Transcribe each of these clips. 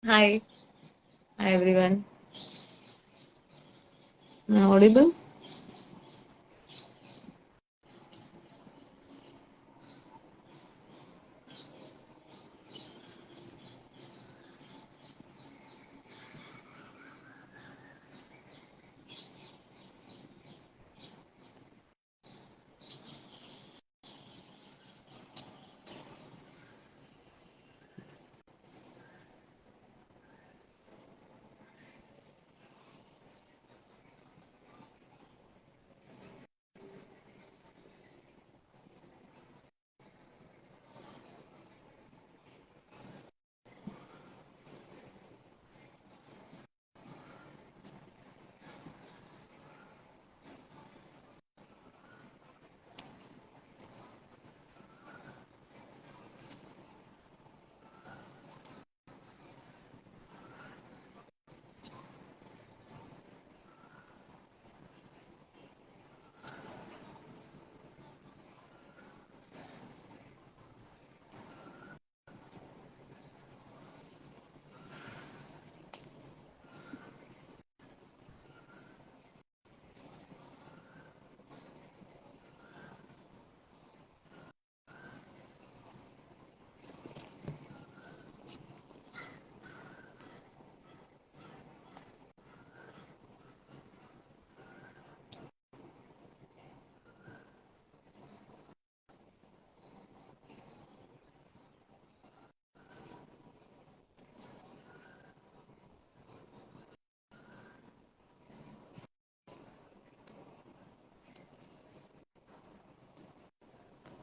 Hi, hi everyone. Am I audible?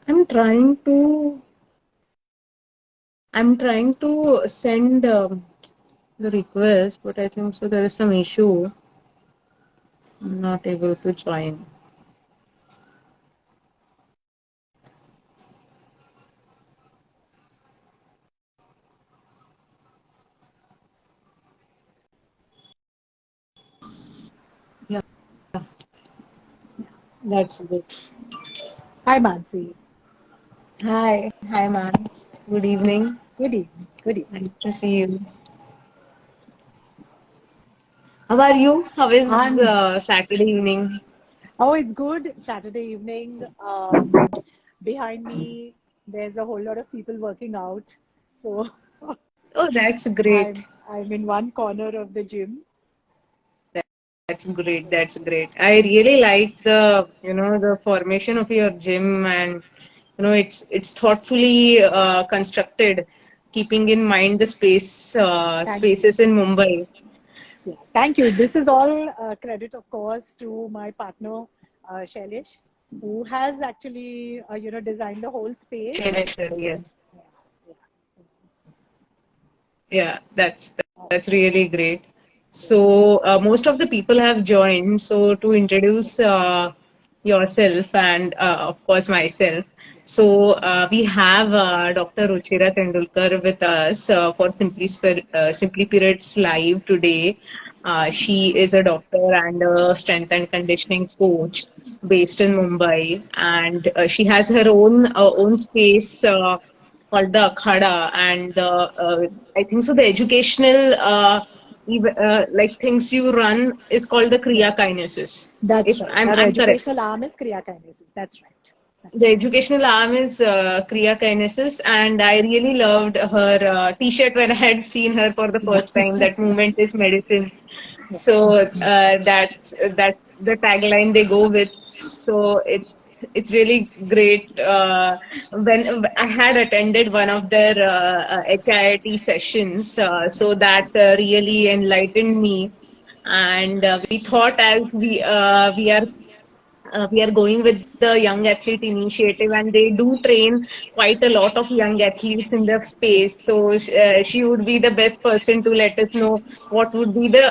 I'm trying to I'm trying to send the request, but I think so there is some issue. I'm not able to join. Yeah, that's good. Hi, Mansi. Hi, ma'am. Good evening. Good evening. Good evening. Nice to see you. How are you? How is I'm, Saturday evening? oh, it's good. Saturday evening. Behind me, there's a whole lot of people working out. So Oh, that's great. I'm in one corner of the gym. That's great. That's great. I really like the formation of your gym, and it's thoughtfully constructed, keeping in mind the Thank you. spaces in Mumbai. Yeah, thank you. This is all credit, of course, to my partner, Shailesh, who has actually, designed the whole space. Shailesh sir, yes. Yeah, yeah. Yeah, Oh, that's really great. yeah. So most of the people have joined. So to introduce yourself and of course myself. So we have Dr. Ruchira Tendolkar with us for Simply Periods Live today. She is a doctor and a strength and conditioning coach based in Mumbai, and she has her own space. Called the Akhada, and I think so. The educational like things you run is called the Yeah, Kriya Kinesis. that's If right. I'm Our I'm correct. educational arm is Kriya Kinesis. That's right. That's The right. educational arm is Kriya Kinesis, and I really loved her T-shirt when I had seen her for the first Yeah. time. That movement is medicine. Yeah. So that's the tagline they go with. So it's really great. When I had attended one of their HIIT sessions, so that really enlightened me. And we thought as we are going with the young athlete initiative, and they do train quite a lot of young athletes in the space, so she would be the best person to let us know what would be the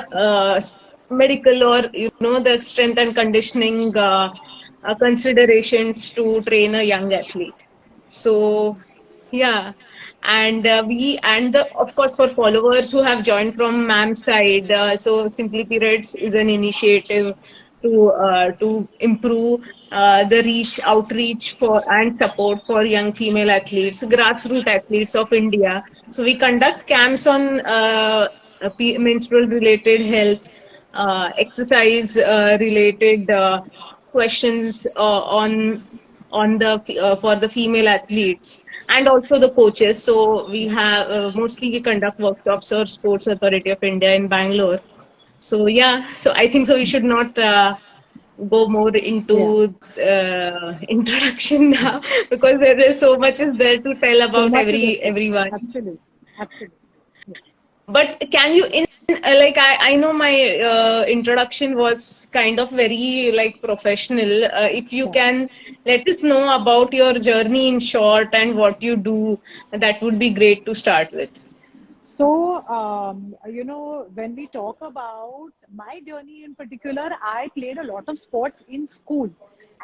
medical or the strength and conditioning considerations to train a young athlete. So yeah, and we and the of course for followers who have joined from ma'am's side, so Simply Periods is an initiative to improve the outreach for and support for young female athletes, grassroots athletes of India. So we conduct camps on menstrual related health, exercise related questions on the for the female athletes and also the coaches. So we have mostly we conduct workshops or Sports Authority of India in Bangalore. So yeah, so I think so we should not go more Yeah. into introduction now because there is so much is there to tell So about much to discuss. everyone. Absolutely. Absolutely. Yeah. But can you in like I know my introduction was kind of very like professional. If you Yeah. can let us know about your journey in short and what you do, that would be great to start with. So, when we talk about my journey in particular, I played a lot of sports in school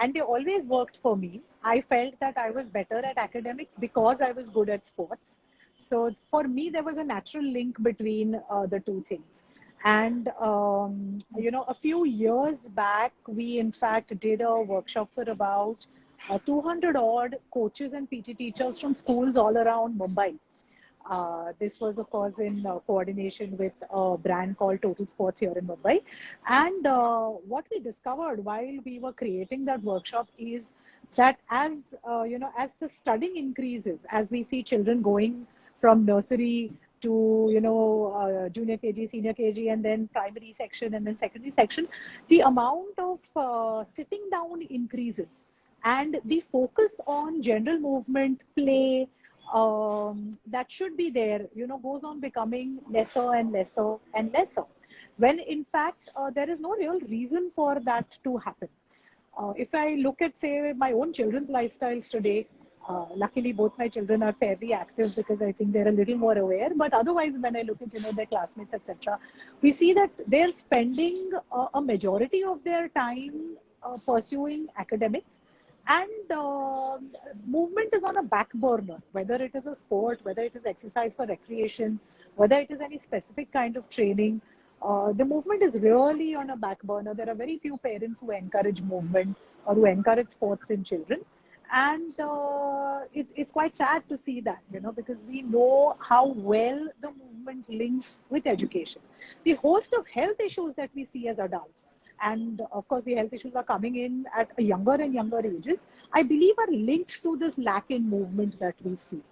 and they always worked for me. I felt that I was better at academics because I was good at sports. So, for me, there was a natural link between the two things. And, a few years back, we in fact did a workshop for about 200 odd coaches and PT teachers from schools all around Mumbai. This was, of course, in coordination with a brand called Total Sports here in Mumbai. And what we discovered while we were creating that workshop is that as the studying increases, as we see children going from nursery to junior KG, senior KG, and then primary section and then secondary section, the amount of sitting down increases, and the focus on general movement, play, that should be there, goes on becoming lesser and lesser and lesser. When in fact, there is no real reason for that to happen. If I look at, say, my own children's lifestyles today, luckily both my children are fairly active because I think they're a little more aware. But otherwise, when I look at their classmates, etc., we see that they're spending a majority of their time pursuing academics, and movement is on a back burner, whether it is a sport, whether it is exercise for recreation, whether it is any specific kind of training. The movement is really on a back burner. There are very few parents who encourage movement or who encourage sports in children. And it's quite sad to see that, because we know how well the movement links with education. The host of health issues that we see as adults, and of course the health issues are coming in at a younger and younger ages, I believe are linked to this lack in movement that we see.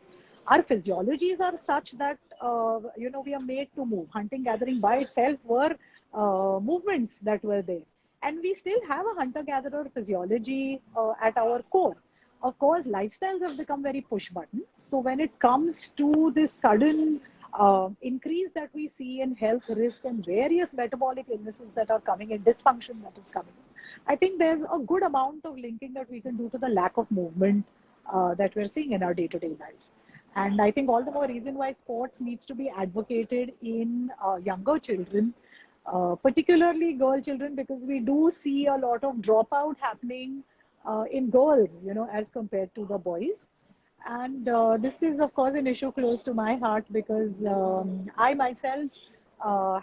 Our physiologies are such that we are made to move. Hunting gathering by itself were movements that were there, and we still have a hunter gatherer physiology at our core. Of course, lifestyles have become very push button. So when it comes to this sudden increase that we see in health risk and various metabolic illnesses that are coming in, dysfunction that is coming in, I think there's a good amount of linking that we can do to the lack of movement that we're seeing in our day-to-day lives. And I think all the more reason why sports needs to be advocated in younger children, particularly girl children, because we do see a lot of dropout happening in girls, as compared to the boys. And this is, of course, an issue close to my heart because I myself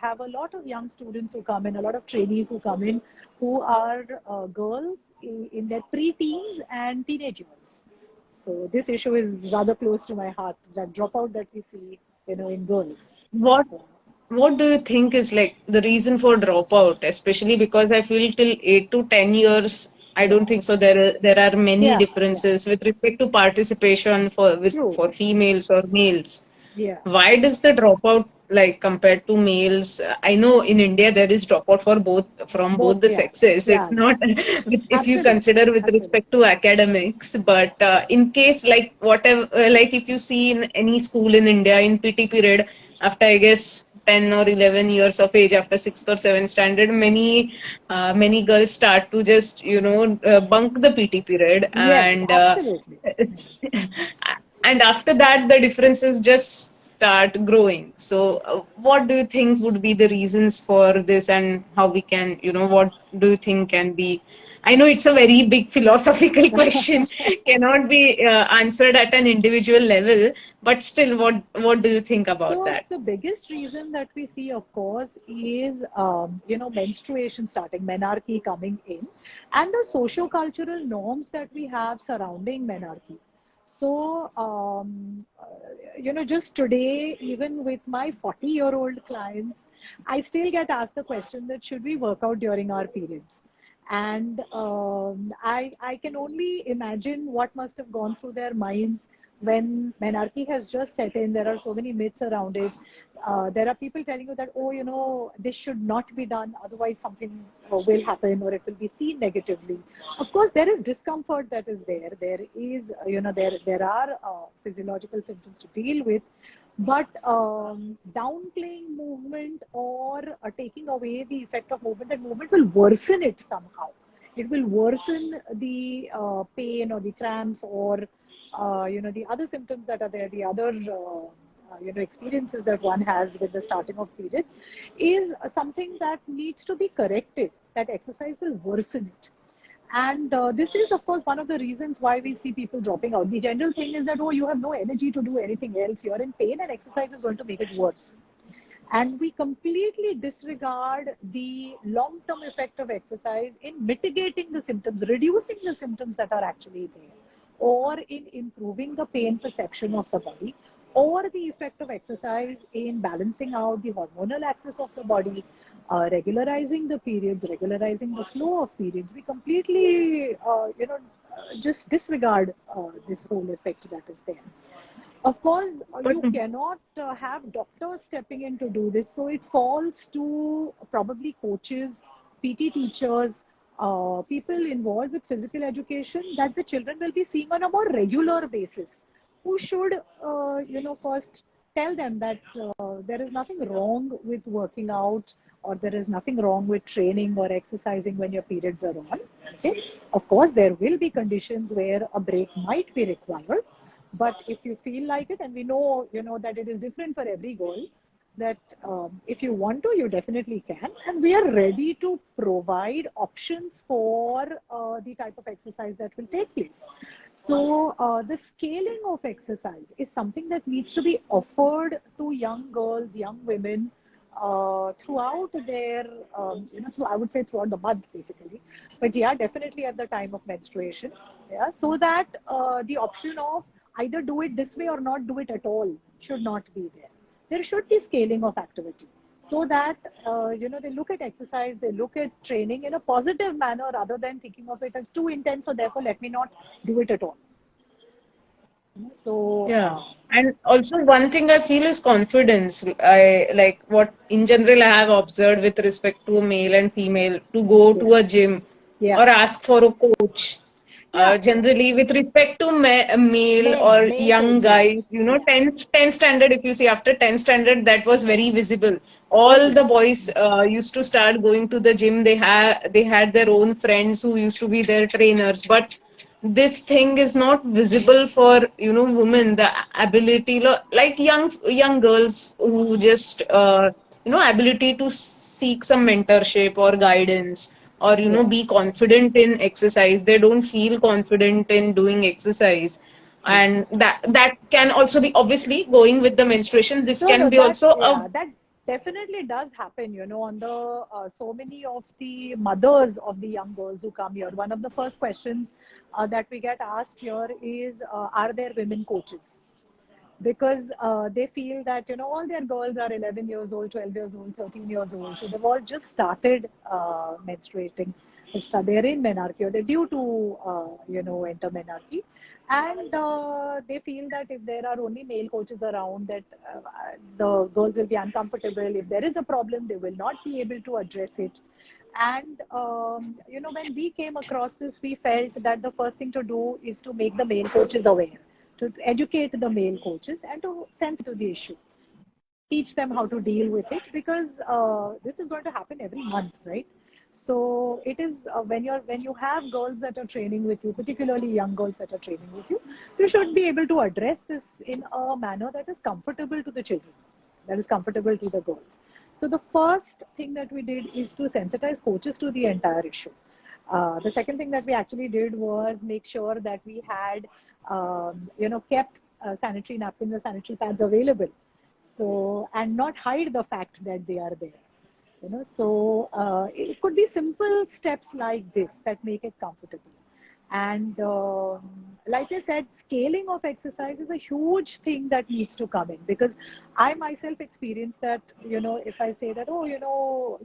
have a lot of young students who come in, a lot of trainees who come in, who are girls in their pre-teens and teenage years. So this issue is rather close to my heart, that dropout that we see, in girls. What what do you think is like the reason for dropout, especially because I feel till 8 to 10 years, I Yeah, don't think so. There are many yeah, yeah. differences with respect to participation True. for females or males. Yeah, Why does the dropout like compared to males? I know in India there is dropout for both from both. both the Yeah, sexes. It's yeah, yeah. not if you Absolutely, consider with absolutely. respect to academics, but in case like whatever like if you see in any school in India in PT period after I guess 10 or 11 years of age after sixth or seventh standard, many girls start to just bunk the PT period Yes, and absolutely. and after that the difference is just start growing. So, what do you think would be the reasons for this, and how we can, what do you think can be? I know it's a very big philosophical question, cannot be answered at an individual level, but still, what do you think about So that? the biggest reason that we see, of course, is menstruation starting, menarche coming in, and the socio-cultural norms that we have surrounding menarche. So just today, even with my 40-year-old clients, I still get asked the question that should we work out during our periods? And I can only imagine what must have gone through their minds when menarche has just set in. There are so many myths around it. There are people telling you that, oh, this should not be done, otherwise something will happen or it will be seen negatively. Of course, there is discomfort that is there. There is, there are physiological symptoms to deal with. But downplaying movement or taking away the effect of movement, that movement will worsen it somehow. It will worsen the pain or the cramps or the other symptoms that are there, the other experiences that one has with the starting of periods, is something that needs to be corrected. That exercise will worsen it. And this is, of course, one of the reasons why we see people dropping out. The general thing is that, oh, you have no energy to do anything else. You're in pain and exercise is going to make it worse. And we completely disregard the long-term effect of exercise in mitigating the symptoms, reducing the symptoms that are actually there, or in improving the pain perception of the body, or the effect of exercise in balancing out the hormonal axis of the body, regularizing the periods, regularizing the flow of periods. We completely, just disregard this whole effect that is there. Of course, But you cannot have doctors stepping in to do this. So it falls to probably coaches, PT teachers, people involved with physical education that the children will be seeing on a more regular basis, who should, first tell them that there is nothing wrong with working out, or there is nothing wrong with training or exercising when your periods are on. Okay? Of course, there will be conditions where a break might be required, but if you feel like it, and we know, that it is different for every girl, that if you want to, you definitely can. And we are ready to provide options for the type of exercise that will take place. So the scaling of exercise is something that needs to be offered to young girls, young women, throughout their, I would say throughout the month basically, but yeah, definitely at the time of menstruation, yeah, so that the option of either do it this way or not do it at all should not be there. There should be scaling of activity so that, they look at exercise, they look at training in a positive manner rather than thinking of it as too intense, so therefore let me not do it at all. So, yeah, and also one thing I feel is confidence. I like what in general I have observed with respect to male and female to go yeah, to a gym yeah, or ask for a coach. yeah, Generally, with respect to male or male young coaches, guys, yeah, 10 standard, if you see after 10 standard, that was very visible. All very, the boys used to start going to the gym. They had their own friends who used to be their trainers, but this thing is not visible for women. The ability, like young girls who just ability to seek some mentorship or guidance, or yeah. be confident in exercise. They don't feel confident in doing exercise, Yeah. and that can also be, obviously, going with the menstruation, this No, can no, be also a. that definitely does happen, on the so many of the mothers of the young girls who come here. One of the first questions that we get asked here is, are there women coaches? Because they feel that, all their girls are 11 years old, 12 years old, 13 years old. So they've all just started menstruating. They're in menarche, or they're due to, enter menarche. And they feel that if there are only male coaches around, that the girls will be uncomfortable. If there is a problem, they will not be able to address it. And, when we came across this, we felt that the first thing to do is to make the male coaches aware, to educate the male coaches and to sense to the issue, teach them how to deal with it, because this is going to happen every month, right? So it is when you have girls that are training with you, particularly young girls that are training with you should be able to address this in a manner that is comfortable to the children, that is comfortable to the girls. So the first thing that we did is to sensitize coaches to the entire issue. The second thing that we actually did was make sure that we had, kept sanitary napkins or sanitary pads available. So, and not hide the fact that they are there. So it could be simple steps like this that make it comfortable. And like I said, scaling of exercise is a huge thing that needs to come in, because I myself experienced that, if I say that, oh,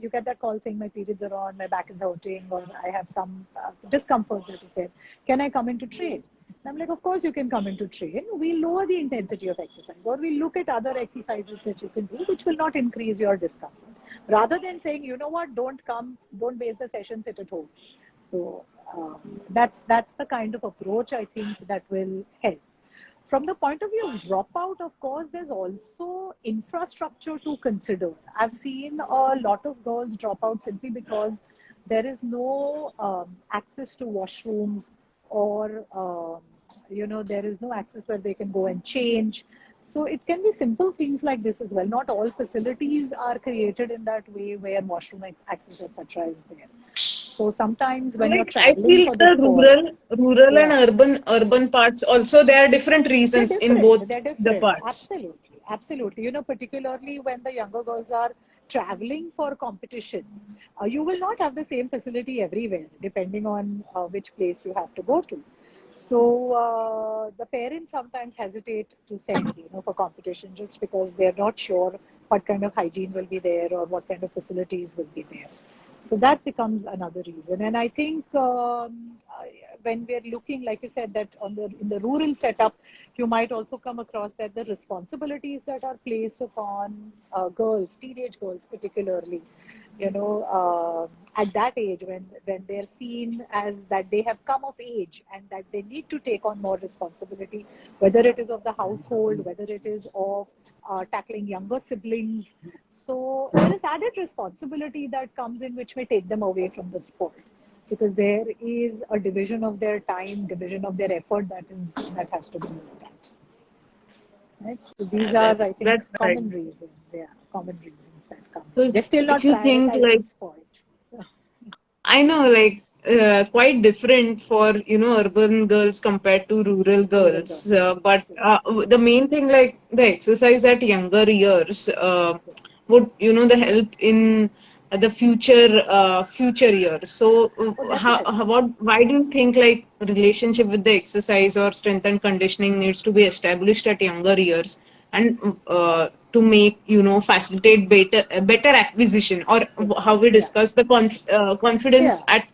you get that call saying my periods are on, my back is hurting, or I have some discomfort that is there. Can I come in to train? And I'm like, of course you can come in to train. We lower the intensity of exercise, or we look at other exercises that you can do, which will not increase your discomfort. Rather than saying, you know what, don't come, don't waste the session, sit at home. So that's the kind of approach I think that will help. From the point of view of dropout, of course, there's also infrastructure to consider. I've seen a lot of girls drop out simply because there is no access to washrooms, or there is no access where they can go and change. So it can be simple things like this as well. Not all facilities are created in that way where washroom access, etc., is there. So sometimes when you're Like I traveling feel for the the sport, rural and yeah, urban parts also there are different they're reasons in different. both They're the different. parts. Absolutely. Absolutely. Particularly when the younger girls are traveling for competition, you will not have the same facility everywhere, depending on which place you have to go to. So the parents sometimes hesitate to send, for competition, just because they're not sure what kind of hygiene will be there or what kind of facilities will be there. So that becomes another reason. And I think when we're looking, like you said, that in the rural setup, you might also come across that the responsibilities that are placed upon girls, teenage girls particularly, at that age, when they're seen as that they have come of age and that they need to take on more responsibility, whether it is of the household, whether it is of tackling younger siblings. So there is added responsibility that comes in, which may take them away from the sport, because there is a division of their time, division of their effort that has to be looked at. Right? So these are, I think, That's right. common reasons. Yeah, common reasons that come So in. They're still if not you think like prioritizing sport. I know, like quite different for urban girls compared to rural Rural girls. girls, But absolutely. the main thing, like the exercise at younger years, Yeah. would the help in the future years. So, Oh, definitely. why do you think like relationship with the exercise or strength and conditioning needs to be established at younger years? And to make facilitate better acquisition, or Yeah. how we Yeah. discuss the confidence Yeah. at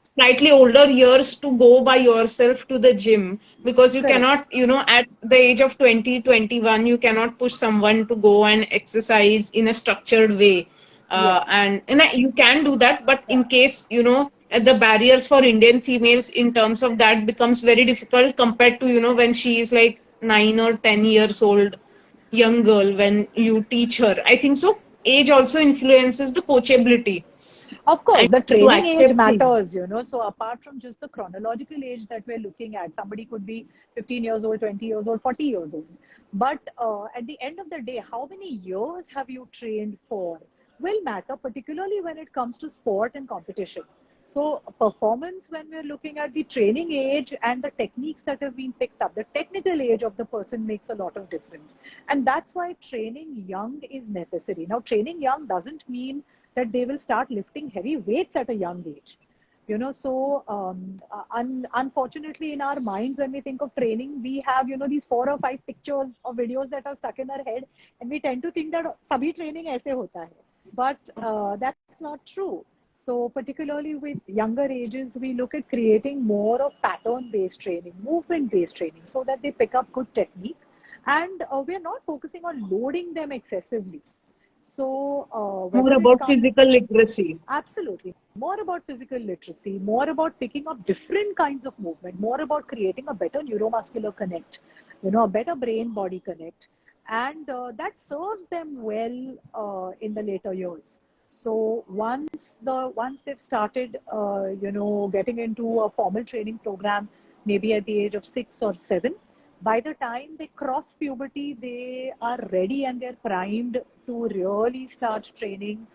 slightly older years to go by yourself to the gym, because you Correct. cannot at the age of 20 21 you cannot push someone to go and exercise in a structured way, Yes. and you can do that, but Yeah. in case the barriers for Indian females in terms of that becomes very difficult compared to when she is like 9 or 10 years old young girl when you teach her. I think so. Age also influences the coachability Of course, and the to training age accept things. matters. So apart from just the chronological age that we're looking at, somebody could be 15 years old, 20 years old, 40 years old. But at the end of the day, how many years have you trained for will matter, particularly when it comes to sport and competition. So performance, when we're looking at the training age and the techniques that have been picked up, the technical age of the person makes a lot of difference. And that's why training young is necessary. Now, training young doesn't mean that they will start lifting heavy weights at a young age. So unfortunately, in our minds, when we think of training, we have, these 4 or 5 pictures or videos that are stuck in our head, and we tend to think that sabhi training aise hota hai. But that's not true. So particularly with younger ages, we look at creating more of pattern-based training, movement-based training, so that they pick up good technique. And we're not focusing on loading them excessively. So More whether it about comes, physical literacy. absolutely, more about physical literacy, more about picking up different kinds of movement, more about creating a better neuromuscular connect, a better brain-body connect, and that serves them well in the later years. So once they've started, getting into a formal training program, maybe at the age of 6 or 7, by the time they cross puberty, they are ready and they're primed to really start training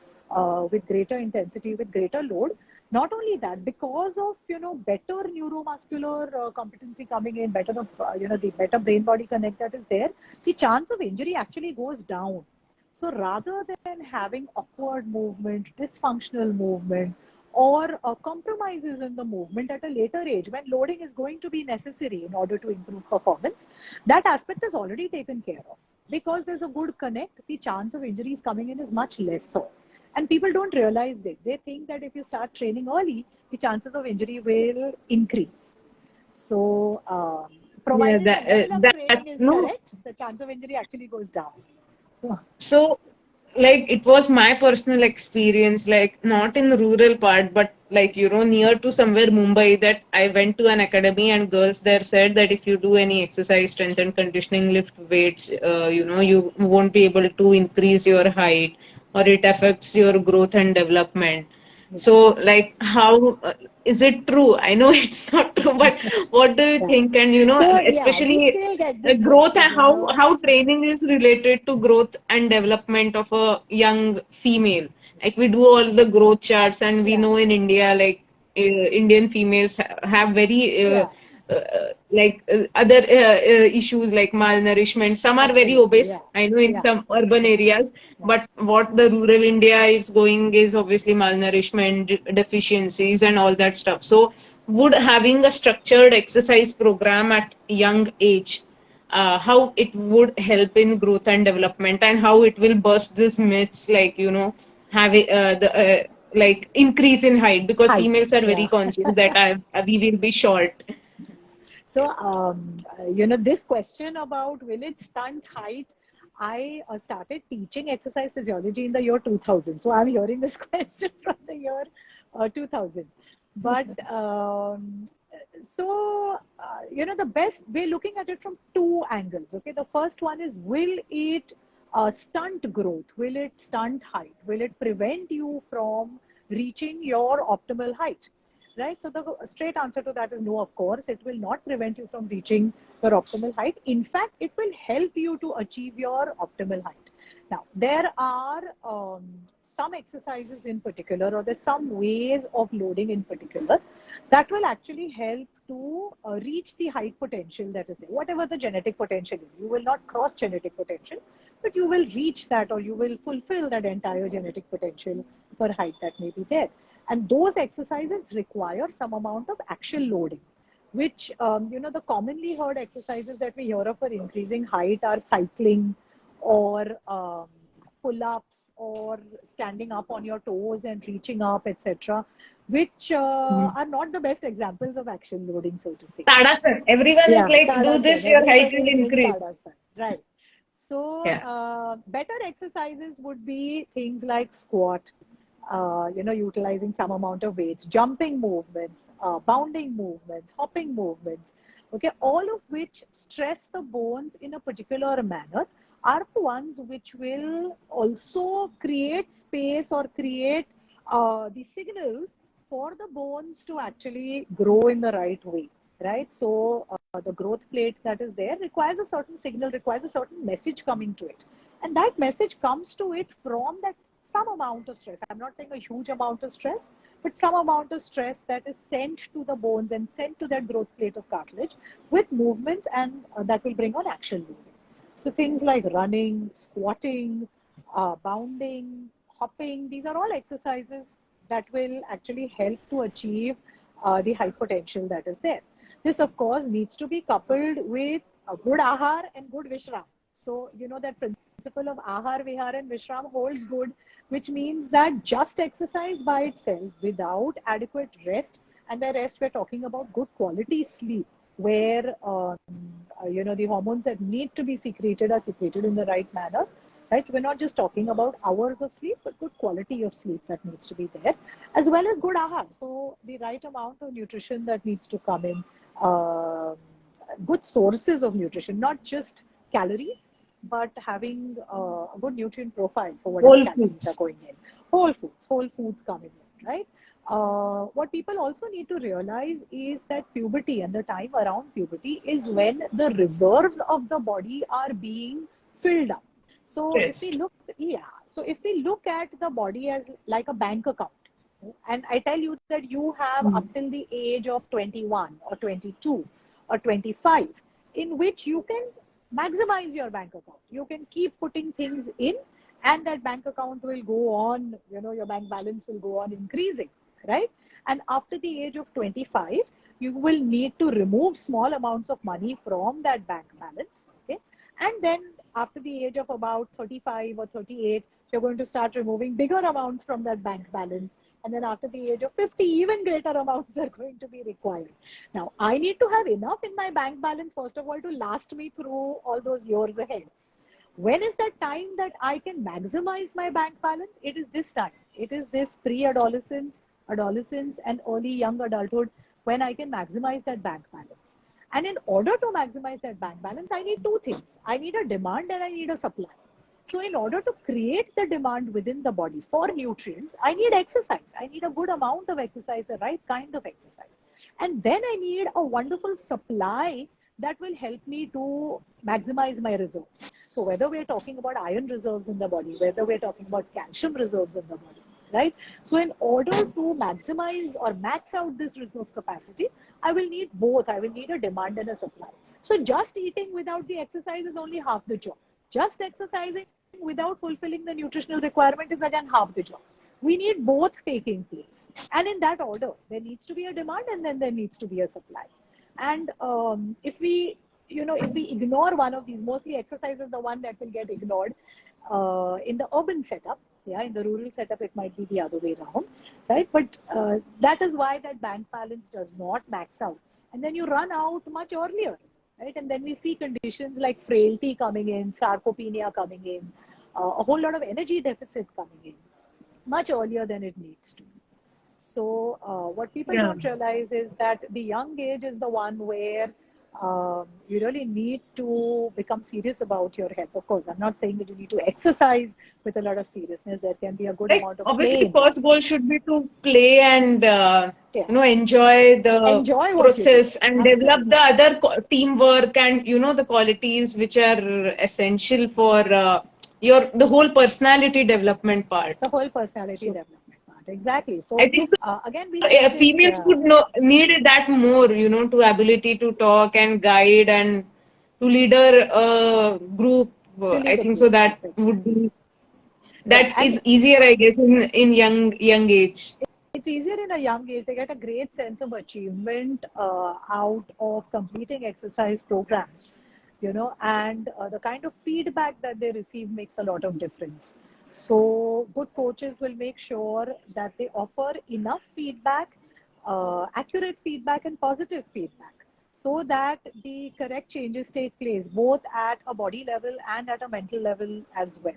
with greater intensity, with greater load. Not only that, because of better neuromuscular competency coming in, better of the better brain body connect that is there, the chance of injury actually goes down. So rather than having awkward movement, dysfunctional movement, or compromises in the movement at a later age when loading is going to be necessary in order to improve performance, that aspect is already taken care of. Because there's a good connect, the chance of injuries coming in is much less so. And people don't realize this. They think that if you start training early, the chances of injury will increase. So, Yeah, provided the level of that training is no. correct, the chance of injury actually goes down. So, So, like, it was my personal experience, like, not in the rural part, but like, near to somewhere Mumbai, that I went to an academy and girls there said that if you do any exercise, strength and conditioning, lift weights, you won't be able to increase your height, or it affects your growth and development. yeah. So, like, how is it true? I know it's not true, but what do you Yeah. think? And, So yeah, we especially still get this growth, question, and how training is related to growth and development of a young female. Like, we do all the growth charts, and we Yeah, know in India, like, Indian females have very yeah, other issues like malnourishment. Some are very absolutely. obese, Yeah, I know, in yeah, some urban areas, yeah. but what the rural India is going is obviously malnourishment, deficiencies, and all that stuff. So, would having a structured exercise program at young age, how it would help in growth and development, and how it will burst these myths, like, having the like increase in height, because Height. females are very Yeah. conscious that we will be short. So, this question about will it stunt height, I started teaching exercise physiology in the year 2000. So, I'm hearing this question from the year 2000. But the best, we're looking at it from two angles. Okay, the first one is, will it stunt growth? Will it stunt height? Will it prevent you from reaching your optimal height? Right? So the straight answer to that is no, of course. It will not prevent you from reaching your optimal height. In fact, it will help you to achieve your optimal height. Now, there are some exercises in particular, or there's some ways of loading in particular that will actually help to reach the height potential that is there. Whatever the genetic potential is, you will not cross genetic potential, but you will reach that, or you will fulfill that entire genetic potential for height that may be there. And those exercises require some amount of action loading, which, the commonly heard exercises that we hear of for increasing height are cycling, or pull-ups, or standing up on your toes and reaching up, etc., which are not the best examples of action loading, so to say. Tadasan. Everyone is Yeah, like, do Tadasan. this, your height Everybody will is doing increase. Tadasan. Right. So, Yeah. better exercises would be things like squat, utilizing some amount of weights, jumping movements, bounding movements, hopping movements. Okay, all of which stress the bones in a particular manner are the ones which will also create space, or create the signals for the bones to actually grow in the right way. Right. So, the growth plate that is there requires a certain signal, requires a certain message coming to it. And that message comes to it from that some amount of stress. I'm not saying a huge amount of stress, but some amount of stress that is sent to the bones and sent to that growth plate of cartilage with movements, and that will bring on action loading. So things like running, squatting, bounding, hopping, these are all exercises that will actually help to achieve the high potential that is there. This, of course, needs to be coupled with a good ahar and good vishram. So, that principle of ahar, vihar, and vishram holds good, which means that just exercise by itself without adequate rest, and by rest we're talking about good quality sleep, where the hormones that need to be secreted are secreted in the right manner. Right, so we're not just talking about hours of sleep, but good quality of sleep that needs to be there, as well as good ahar. So the right amount of nutrition that needs to come in, uh, good sources of nutrition, not just calories, but having a good nutrient profile for whatever Whole calories are foods. going in. whole foods coming in, right? What people also need to realize is that puberty and the time around puberty is when the reserves of the body are being filled up. So if we Stressed. look, yeah, so if we look at the body as like a bank account, and I tell you that you have up Mm. till the age of 21 or 22 or 25, in which you can maximize your bank account. You can keep putting things in, and that bank account will go on, your bank balance will go on increasing, right? And after the age of 25, you will need to remove small amounts of money from that bank balance, okay? And then after the age of about 35 or 38, you're going to start removing bigger amounts from that bank balance. And then after the age of 50, even greater amounts are going to be required. Now, I need to have enough in my bank balance, first of all, to last me through all those years ahead. When is that time that I can maximize my bank balance? It is this time. It is this pre-adolescence, adolescence, and early young adulthood when I can maximize that bank balance. And in order to maximize that bank balance, I need two things. I need a demand and I need a supply. So in order to create the demand within the body for nutrients, I need exercise. I need a good amount of exercise, the right kind of exercise. And then I need a wonderful supply that will help me to maximize my reserves. So whether we're talking about iron reserves in the body, whether we're talking about calcium reserves in the body, right? So in order to maximize or max out this reserve capacity, I will need both. I will need a demand and a supply. So just eating without the exercise is only half the job. Just exercising without fulfilling the nutritional requirement is again half the job. We need both taking place. And in that order, there needs to be a demand and then there needs to be a supply. And if we, if we ignore one of these, mostly exercise is the one that will get ignored in the urban setup. Yeah, in the rural setup, it might be the other way around, right? But that is why that bank balance does not max out. And then you run out much earlier, right? And then we see conditions like frailty coming in, sarcopenia coming in, a whole lot of energy deficit coming in much earlier than it needs to. So, what people Yeah. don't realize is that the young age is the one where you really need to become serious about your health. Of course, I'm not saying that you need to exercise with a lot of seriousness. There can be a good Like amount of play obviously, in that. first goal should be to play and Yeah. enjoy the Enjoy what you do. process and develop Absolutely. the other teamwork and the qualities which are essential for your the whole personality development part. The whole personality So development part. Exactly. I So, think again, we see this, females would know need that more, to ability to talk and guide and to leader a group. to I lead a think group. so that Exactly. would be Yeah. that And is easier, I guess, in young age. it's easier in a young age. They get a great sense of achievement out of completing exercise programs, and the kind of feedback that they receive makes a lot of difference. So, good coaches will make sure that they offer enough feedback, accurate feedback, and positive feedback so that the correct changes take place both at a body level and at a mental level as well.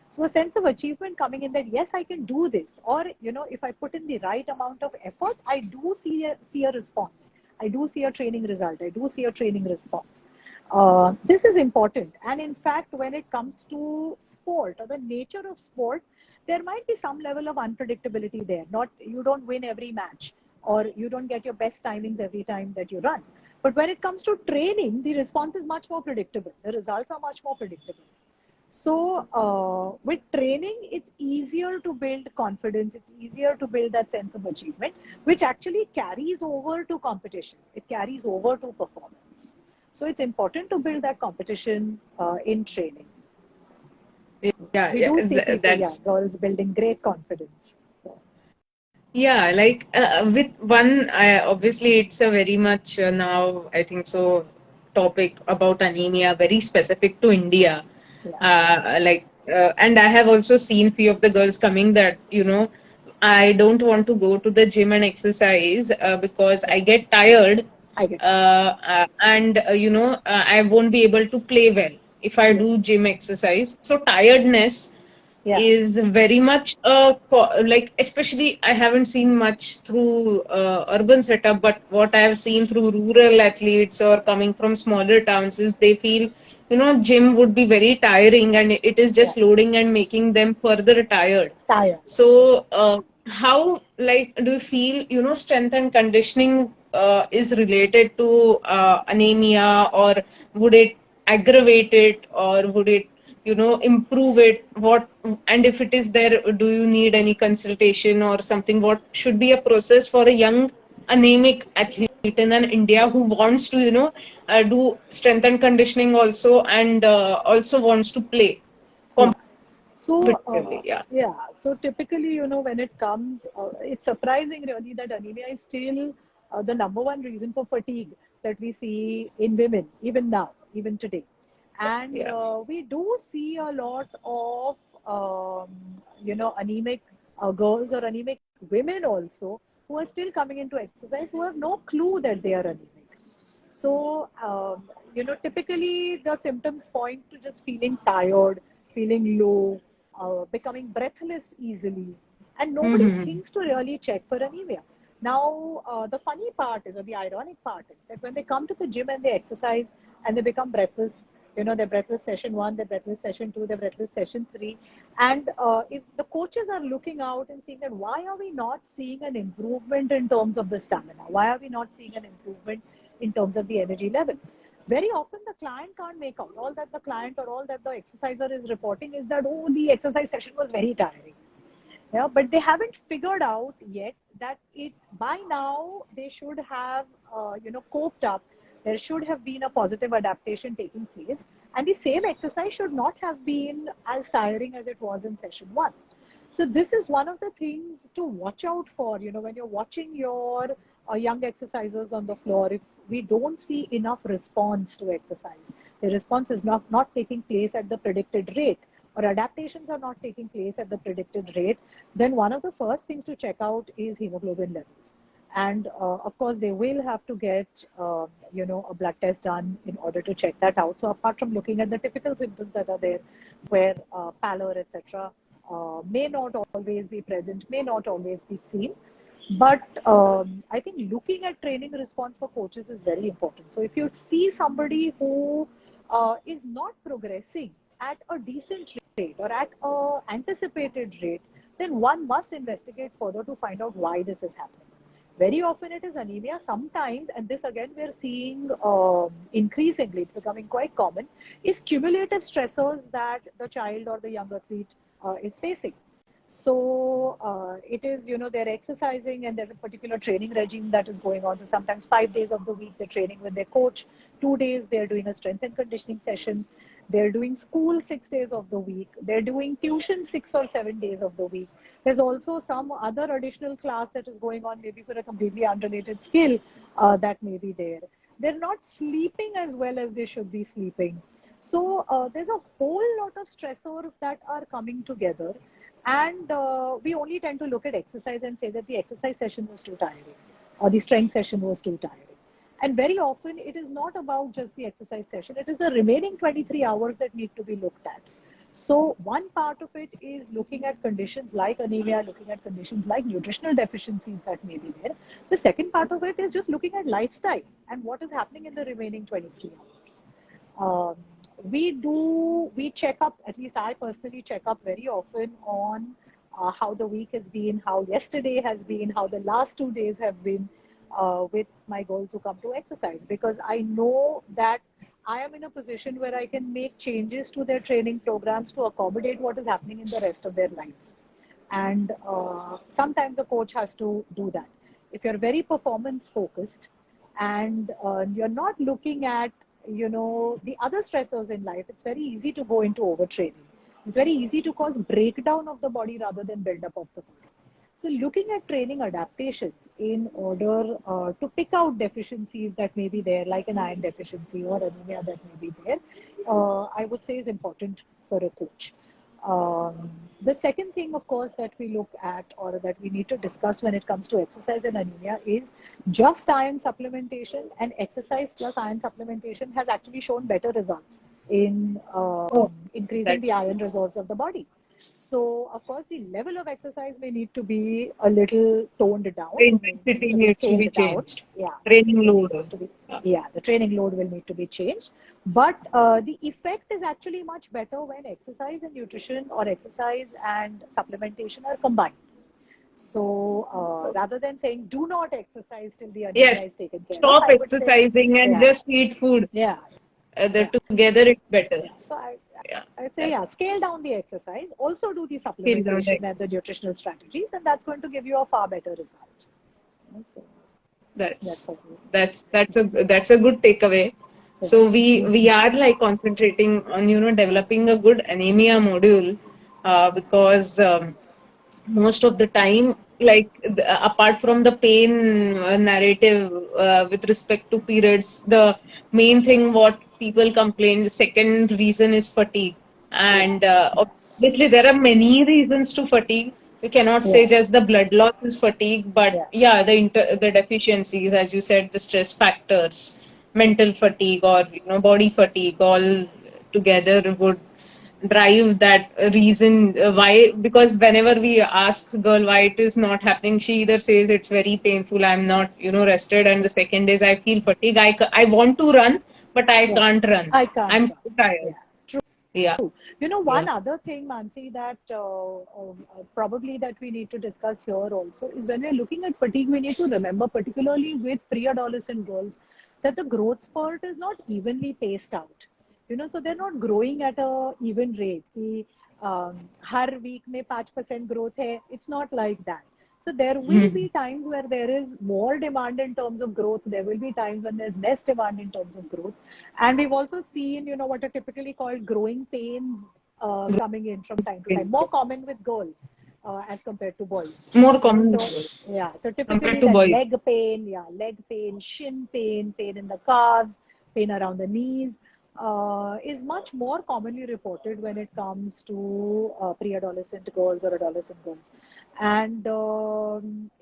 So a sense of achievement coming in that yes, I can do this, or if I put in the right amount of effort, I do see a response. I do see a training result. I do see a training response. This is important, and in fact, when it comes to sport or the nature of sport, there might be some level of unpredictability there. Not you don't win every match, or you don't get your best timings every time that you run. But when it comes to training, the response is much more predictable. The results are much more predictable. So, with training, it's easier to build confidence. It's easier to build that sense of achievement, which actually carries over to competition. It carries over to performance. So, it's important to build that competition in training. Yeah, We yeah, do see people, yeah, that's girls building great confidence. So, yeah. Like with one, obviously it's a very much now I think so topic about anemia, very specific to India. yeah, And I have also seen few of the girls coming that I don't want to go to the gym and exercise because yeah, I get tired, I get it. and I won't be able to play well if I do Yes, gym exercise. So tiredness Yeah, is very much like, especially I haven't seen much through urban setup, but what I have seen through rural athletes or coming from smaller towns is they feel, gym would be very tiring and it is yeah, just loading and making them further tired. tired. Yeah. So, how, like, do you feel, strength and conditioning is related to anemia, or would it aggravate it, or would it, improve it? What, and if it is there, do you need any consultation or something? What should be a process for a young anemic athlete in an India who wants to, do strength and conditioning also, and also wants to play Yeah. So, competitively? Yeah. yeah, so typically, when it comes, it's surprising really that anemia is still the number one reason for fatigue that we see in women, even now, even today. And Yeah. we do see a lot of, anemic girls or anemic women also who are still coming into exercise who have no clue that they are anemic. So, typically the symptoms point to just feeling tired, feeling low, becoming breathless easily, and nobody Mm-hmm. thinks to really check for anemia. Now, the funny part is, or the ironic part is, that when they come to the gym and they exercise and they become breathless, their breathless session 1, their breathless session 2, their breathless session 3, and if the coaches are looking out and seeing that why are we not seeing an improvement in terms of the stamina? Why are we not seeing an improvement in terms of the energy level? Very often the client can't make out. All that the client or all that the exerciser is reporting is that, oh, the exercise session was very tiring. Yeah, but they haven't figured out yet that it by now they should have coped up. There should have been a positive adaptation taking place, and the same exercise should not have been as tiring as it was in session 1. So this is one of the things to watch out for, when you're watching your young exercisers on the floor. If we don't see enough response to exercise, the response is not taking place at the predicted rate, or adaptations are not taking place at the predicted rate, then one of the first things to check out is hemoglobin levels. And of course, they will have to get, a blood test done in order to check that out. So apart from looking at the typical symptoms that are there, where pallor, etc., may not always be present, may not always be seen. But I think looking at training response for coaches is very important. So if you see somebody who is not progressing at a decent rate or at a anticipated rate, then one must investigate further to find out why this is happening. Very often it is anemia. Sometimes, and this again we're seeing increasingly, it's becoming quite common, is cumulative stressors that the child or the young athlete is facing. So it is, they're exercising and there's a particular training regime that is going on. So sometimes 5 days of the week they're training with their coach, 2 days they're doing a strength and conditioning session, they're doing school 6 days of the week, they're doing tuition 6 or 7 days of the week. There's also some other additional class that is going on, maybe for a completely unrelated skill that may be there. They're not sleeping as well as they should be sleeping. So there's a whole lot of stressors that are coming together, and we only tend to look at exercise and say that the exercise session was too tiring or the strength session was too tiring. And very often it is not about just the exercise session, it is the remaining 23 hours that need to be looked at. So one part of it is looking at conditions like anemia, looking at conditions like nutritional deficiencies that may be there. The second part of it is just looking at lifestyle and what is happening in the remaining 23 hours. Um, we check up, at least I personally check up very often on how the week has been, how yesterday has been, how the last 2 days have been with my girls who come to exercise, because I know that I am in a position where I can make changes to their training programs to accommodate what is happening in the rest of their lives. And sometimes a coach has to do that. If you're very performance focused and you're not looking at, the other stressors in life, it's very easy to go into overtraining. It's very easy to cause breakdown of the body rather than build-up of the body. So looking at training adaptations in order to pick out deficiencies that may be there, like an iron deficiency or anemia that may be there, I would say is important for a coach. The second thing, of course, that we look at or that we need to discuss when it comes to exercise and anemia is just iron supplementation, and exercise plus iron supplementation has actually shown better results in Oh, increasing that. the iron reserves of the body. So, of course, the level of exercise may need to be a little toned down, The may need intensity to be needs to be scaled down. changed. Yeah, Training it load. needs to be, yeah, the training load will need to be changed. But the effect is actually much better when exercise and nutrition or exercise and supplementation are combined. So, rather than saying do not exercise till the Yes. anemia is taken care of, Stop I would say, exercising and yeah, just eat food. yeah, The yeah, together it's better. yeah. So Yeah. I'd say, That yeah, scale down the exercise, also do the scale down the supplementation and the exercise. nutritional strategies, and that's going to give you a far better result. So That's that's all. that's a good takeaway. Yeah. So we are like concentrating on developing a good anemia module because most of the time, like apart from the pain narrative with respect to periods, the main thing what people complain, the second reason is fatigue. Yeah. And obviously, there are many reasons to fatigue. We cannot say Yeah. just the blood loss is fatigue, but Yeah. yeah, the deficiencies, as you said, the stress factors, mental fatigue or body fatigue, all together would drive that reason why. Because whenever we ask girl why it is not happening, she either says it's very painful, I'm not rested, and the second is I feel fatigue, I want to run but I Yeah. can't run, I can't I'm run. so tired. Yeah. True. Yeah. One Yeah. other thing, Mansi, that probably that we need to discuss here also is when we're looking at fatigue, we need to remember, particularly with pre-adolescent girls, that the growth spurt is not evenly paced out. So they're not growing at a even rate. कि, हर week में 5% growth है. It's not like that. So there will Mhm. be times where there is more demand in terms of growth. There will be times when there's less demand in terms of growth. And we've also seen, what are typically called growing pains coming in from time to time, more common with girls as compared to boys. More You know, common so yeah, so compared typically to like boys. leg pain, shin pain, pain in the calves, pain around the knees. Is much more commonly reported when it comes to pre-adolescent girls or adolescent girls, and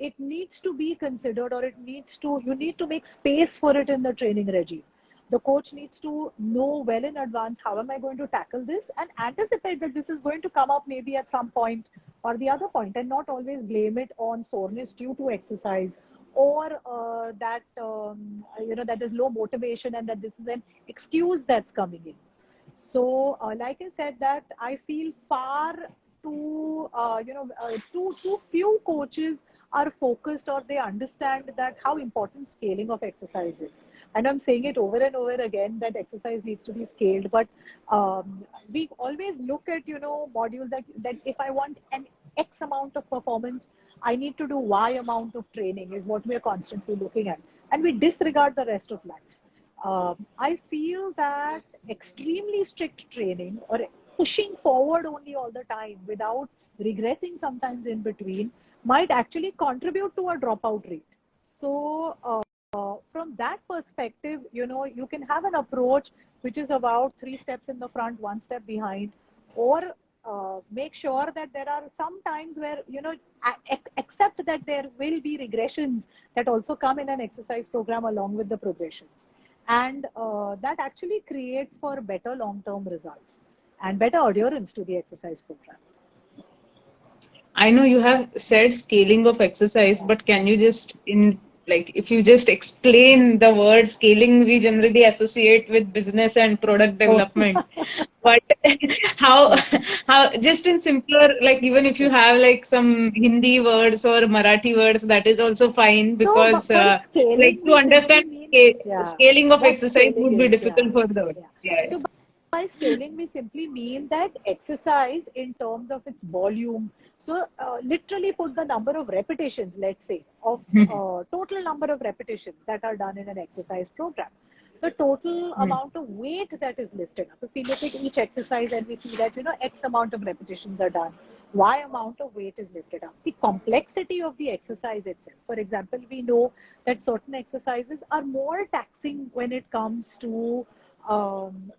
it needs to be considered, or you need to make space for it in the training regime. The coach needs to know well in advance, how am I going to tackle this, and anticipate that this is going to come up maybe at some point or the other point, and not always blame it on soreness due to exercise, or that that is low motivation and that this is an excuse that's coming in. So, like I said, that I feel far too few coaches are focused, or they understand that how important scaling of exercise is. And I'm saying it over and over again that exercise needs to be scaled. But we always look at modules that if I want an X amount of performance, I need to do Y amount of training is what we are constantly looking at, and we disregard the rest of life. I feel that extremely strict training or pushing forward only all the time without regressing sometimes in between might actually contribute to a dropout rate. So, from that perspective, you can have an approach which is about 3 steps in the front, 1 step behind, or make sure that there are some times where, accept that there will be regressions that also come in an exercise program along with the progressions. And that actually creates for better long-term results and better adherence to the exercise program. I know you have said scaling of exercise, Yeah. but can you just if you just explain the word scaling, we generally associate with business and product Oh, development. But how yeah. how just in simpler, like even if you Yeah. have like some Hindi words or Marathi words, that is also fine So, because but by like scaling, to we simply understand mean, yeah, scaling of what exercise scaling would be is. Yeah, difficult for the yeah. yeah. So, by scaling, we simply mean that exercise in terms of its volume. So, literally put the number of repetitions, let's say, of total number of repetitions that are done in an exercise program. The total amount of weight that is lifted up. If we look at each exercise and we see that, X amount of repetitions are done, Y amount of weight is lifted up. The complexity of the exercise itself. For example, we know that certain exercises are more taxing when it comes to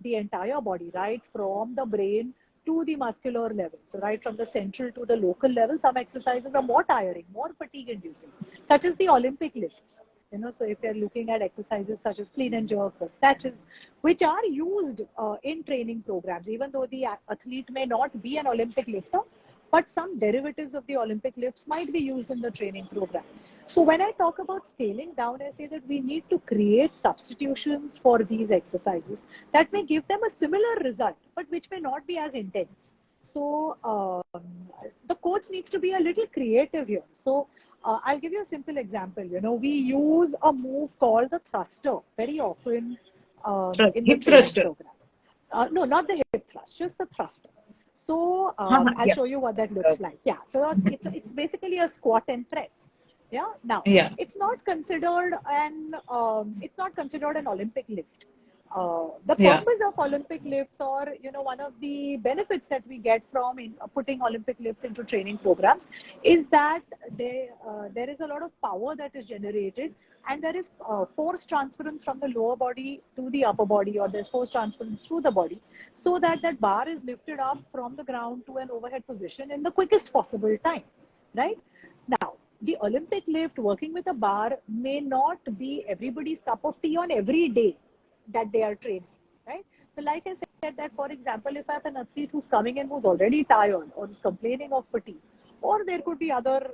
the entire body, right from the brain to the muscular level. So, right from the central to the local level, some exercises are more tiring, more fatigue inducing, such as the Olympic lifts. So if you're looking at exercises such as clean and jerks or snatches, which are used in training programs, even though the athlete may not be an Olympic lifter, but some derivatives of the Olympic lifts might be used in the training program. So when I talk about scaling down, I say that we need to create substitutions for these exercises that may give them a similar result, but which may not be as intense. So the coach needs to be a little creative here. So I'll give you a simple example. We use a move called the thruster very often in the Hip training thruster. program. No, not the hip thrust, just the thruster. So I'll Yeah. show you what that looks like. Yeah. So it's basically a squat and press. Yeah. Now Yeah. it's not considered an Olympic lift. The Yeah. purpose of Olympic lifts, or one of the benefits that we get from putting Olympic lifts into training programs, is that there is a lot of power that is generated, and there is force transference from the lower body to the upper body, or there's force transference through the body, so that that bar is lifted up from the ground to an overhead position in the quickest possible time, right? Now, the Olympic lift, working with a bar, may not be everybody's cup of tea on every day that they are training, right? So, like I said, that for example, if I have an athlete who's coming in who's already tired or is complaining of fatigue, or there could be other,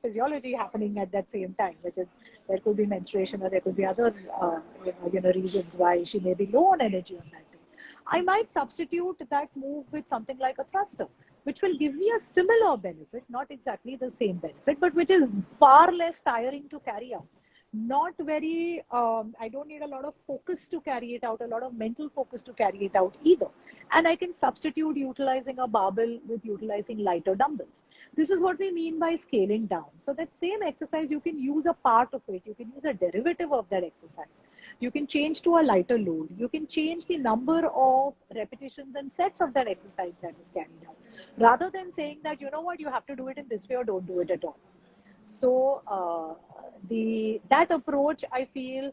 physiology happening at that same time, which is there could be menstruation, or there could be other, reasons why she may be low on energy on that day. I might substitute that move with something like a thruster, which will give me a similar benefit, not exactly the same benefit, but which is far less tiring to carry out. Not very, I don't need a lot of focus to carry it out, a lot of mental focus to carry it out either. And I can substitute utilizing a barbell with utilizing lighter dumbbells. This is what we mean by scaling down. So that same exercise, you can use a part of it, you can use a derivative of that exercise. You can change to a lighter load. You can change the number of repetitions and sets of that exercise that is carried out. Rather than saying that, you know what, you have to do it in this way or don't do it at all. So that approach, I feel,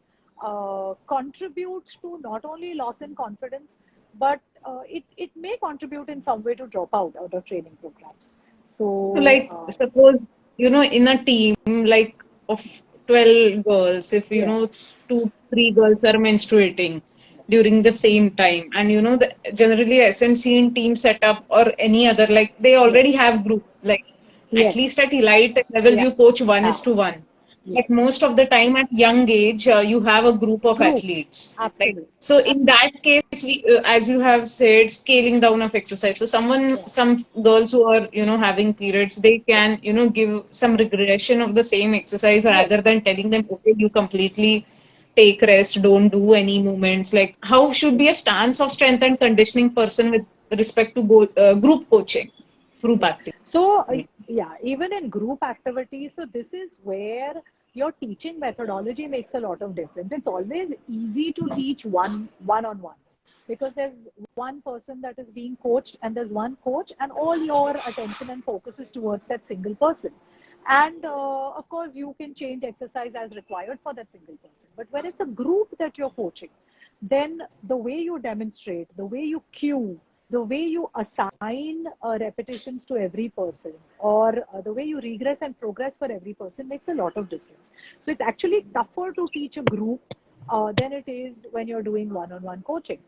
contributes to not only loss in confidence, but it may contribute in some way to drop out of training programs. So, So like, suppose, in a team, like, of 12 girls, if, yes, two, three girls are menstruating during the same time, and, generally SNC in team setup or any other, like, they yes, already have group, like, at yes, least at elite level, yeah, you coach 1:1. But yes. most of the time at young age, you have a group of Groups, athletes. Like, absolutely, so in that absolutely. case, as you have said, scaling down of exercise. So Yeah, some girls who are, having periods, they yeah. can, give some regression of the same exercise rather Yes. than telling them, okay, you completely take rest, don't do any movements. Like, how should be a stance of strength and conditioning person with respect to group coaching, group Yeah. activity? So, yeah, even in group activities, so this is where your teaching methodology makes a lot of difference. It's always easy to teach one on one, because there's one person that is being coached and there's one coach, and all your attention and focus is towards that single person. And of course, you can change exercise as required for that single person. But when it's a group that you're coaching, then the way you demonstrate, the way you cue, the way you assign repetitions to every person, or the way you regress and progress for every person makes a lot of difference. So it's actually tougher to teach a group than it is when you're doing one-on-one coaching,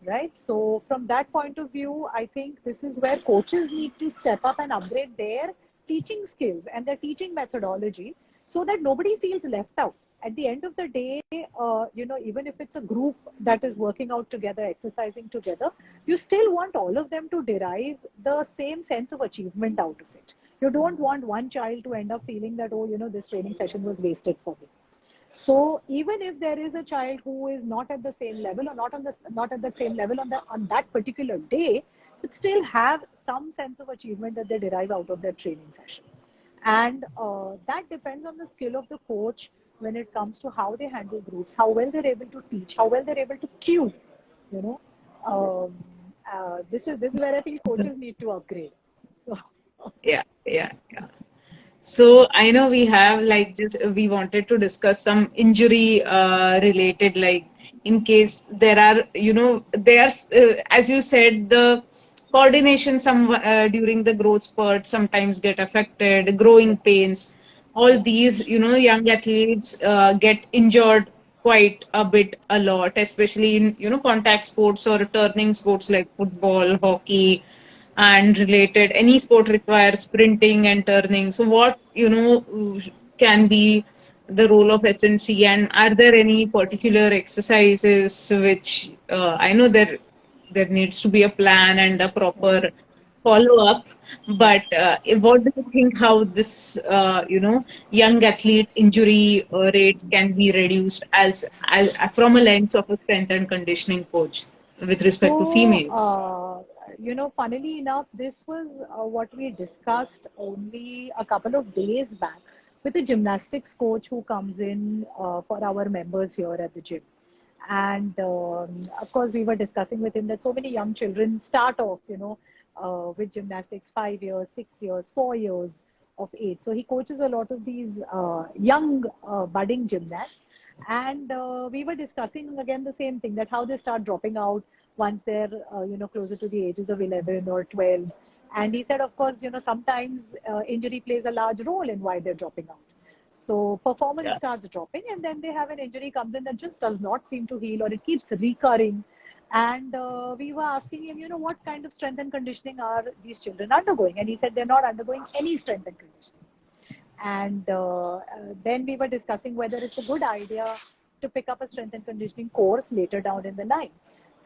right? So from that point of view, I think this is where coaches need to step up and upgrade their teaching skills and their teaching methodology, so that nobody feels left out. At the end of the day, even if it's a group that is working out together, exercising together, you still want all of them to derive the same sense of achievement out of it. You don't want one child to end up feeling that, oh, this training session was wasted for me. So even if there is a child who is not at the same level, or not at the same level on that particular day, but still have some sense of achievement that they derive out of their training session. And that depends on the skill of the coach when it comes to how they handle groups, how well they're able to teach, how well they're able to cue. You know, this is where I feel coaches need to upgrade. So Yeah, yeah, yeah. So I know we have, like, just we wanted to discuss some injury related, like, in case there are, there's as you said, the coordination some during the growth spurt sometimes get affected, yeah, growing pains. all these, young athletes get injured quite a bit, a lot, especially in, contact sports or turning sports like football, hockey, and related. Any sport requires sprinting and turning. So what, can be the role of SNC, and are there any particular exercises which, I know there needs to be a plan and a proper follow up, but what do you think how this, young athlete injury rates can be reduced as from a lens of a strength and conditioning coach with respect to So, females? funnily enough, this was what we discussed only a couple of days back with a gymnastics coach who comes in for our members here at the gym. And of course, we were discussing with him that so many young children start off, with gymnastics 5 years, 6 years, 4 years of age. So he coaches a lot of these young budding gymnasts. And we were discussing again the same thing, that how they start dropping out once they're closer to the ages of 11 or 12. And he said, of course, sometimes injury plays a large role in why they're dropping out. So performance Yeah. starts dropping, and then they have an injury comes in that just does not seem to heal, or it keeps recurring. And we were asking him, what kind of strength and conditioning are these children undergoing? And he said they're not undergoing any strength and conditioning. And then we were discussing whether it's a good idea to pick up a strength and conditioning course later down in the line.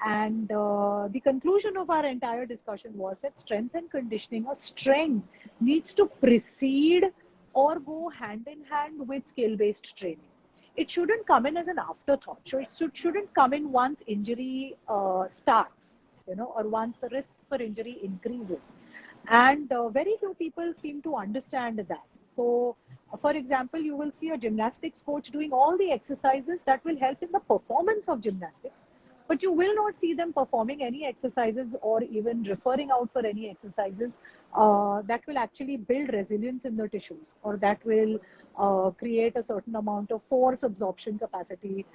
And the conclusion of our entire discussion was that strength and conditioning, or strength, needs to precede or go hand in hand with skill based training. It shouldn't come in as an afterthought. So shouldn't come in once injury starts, or once the risk for injury increases. And very few people seem to understand that. So, for example, you will see a gymnastics coach doing all the exercises that will help in the performance of gymnastics, but you will not see them performing any exercises or even referring out for any exercises that will actually build resilience in the tissues, or that will create a certain amount of force absorption capacity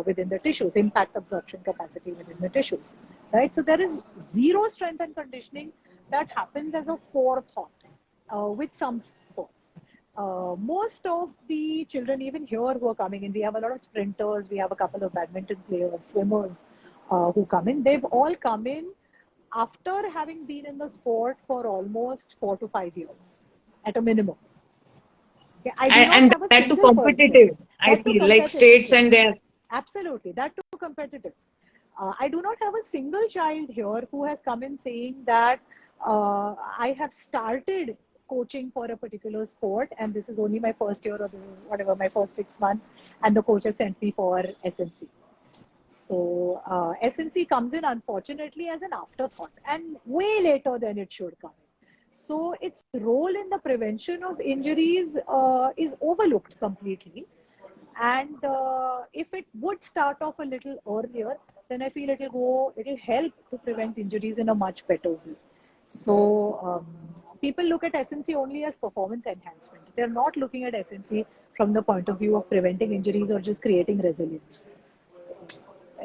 within the tissues, impact absorption capacity within the tissues, right? So there is zero strength and conditioning that happens as a forethought with some sports. Most of the children, even here, who are coming in, we have a lot of sprinters, we have a couple of badminton players, swimmers who come in. They've all come in after having been in the sport for almost 4 to 5 years at a minimum. Okay, I do not And have a that too single person. competitive, I That too feel like states competitive. and their. Absolutely, that too competitive. I do not have a single child here who has come in saying that I have started coaching for a particular sport and this is only my first year, or this is whatever, my first 6 months, and the coach has sent me for SNC. So SNC comes in, unfortunately, as an afterthought and way later than it should come in. So its role in the prevention of injuries is overlooked completely. And if it would start off a little earlier, then I feel it'll help to prevent injuries in a much better way. So people look at SNC only as performance enhancement. They're not looking at SNC from the point of view of preventing injuries or just creating resilience.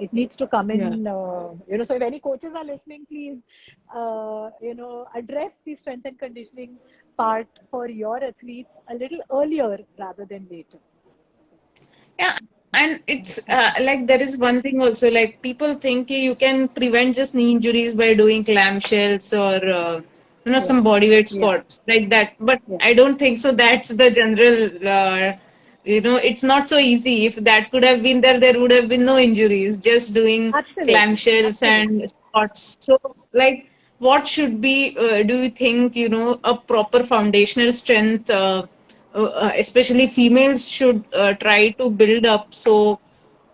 It needs to come Yeah. in, so if any coaches are listening, please, address the strength and conditioning part for your athletes a little earlier rather than later. Yeah, and it's like there is one thing also, like people think you can prevent just knee injuries by doing clamshells or Yeah, some bodyweight yeah, squats like that. But yeah. I don't think so. That's the general. It's not so easy. If that could have been there, there would have been no injuries. Just doing Absolutely, clamshells absolutely. and squats. So, like, what should be? Do you think a proper foundational strength? Especially females should try to build up so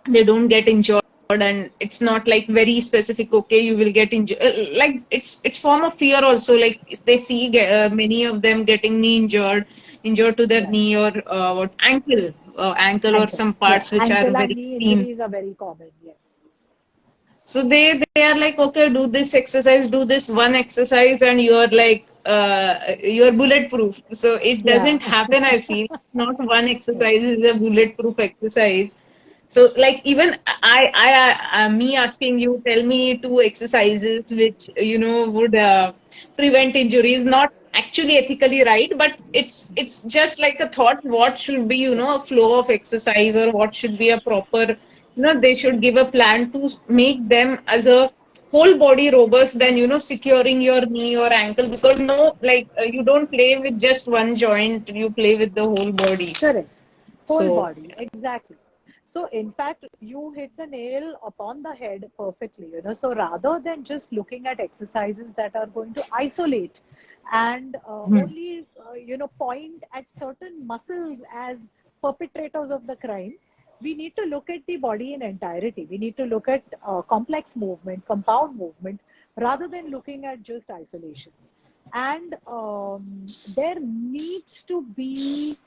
they don't get injured, and it's not like very specific, okay, you will get injured, like it's form of fear also, like if they see many of them getting knee injured to their Right. knee or what ankle or Ankle. some Yeah, parts which are ankle and very knee thin. injuries are very common. Yes. So they are like, okay, do this exercise, do this one exercise, and you're like you're bulletproof. So it Yeah. doesn't happen. I feel it's not one Yeah. exercise is a bulletproof exercise. So like even me asking you, tell me two exercises which would prevent injuries. Not actually ethically right, but it's just like a thought. What should be, a flow of exercise, or what should be a proper, they should give a plan to make them as a whole body robust than, securing your knee or ankle, because no, like you don't play with just one joint, you play with the whole body. Correct. Whole So body, exactly. So, in fact, you hit the nail upon the head perfectly. So rather than just looking at exercises that are going to isolate and hmm, only, point at certain muscles as perpetrators of the crime, we need to look at the body in entirety. We need to look at complex movement, compound movement, rather than looking at just isolations. And there needs to be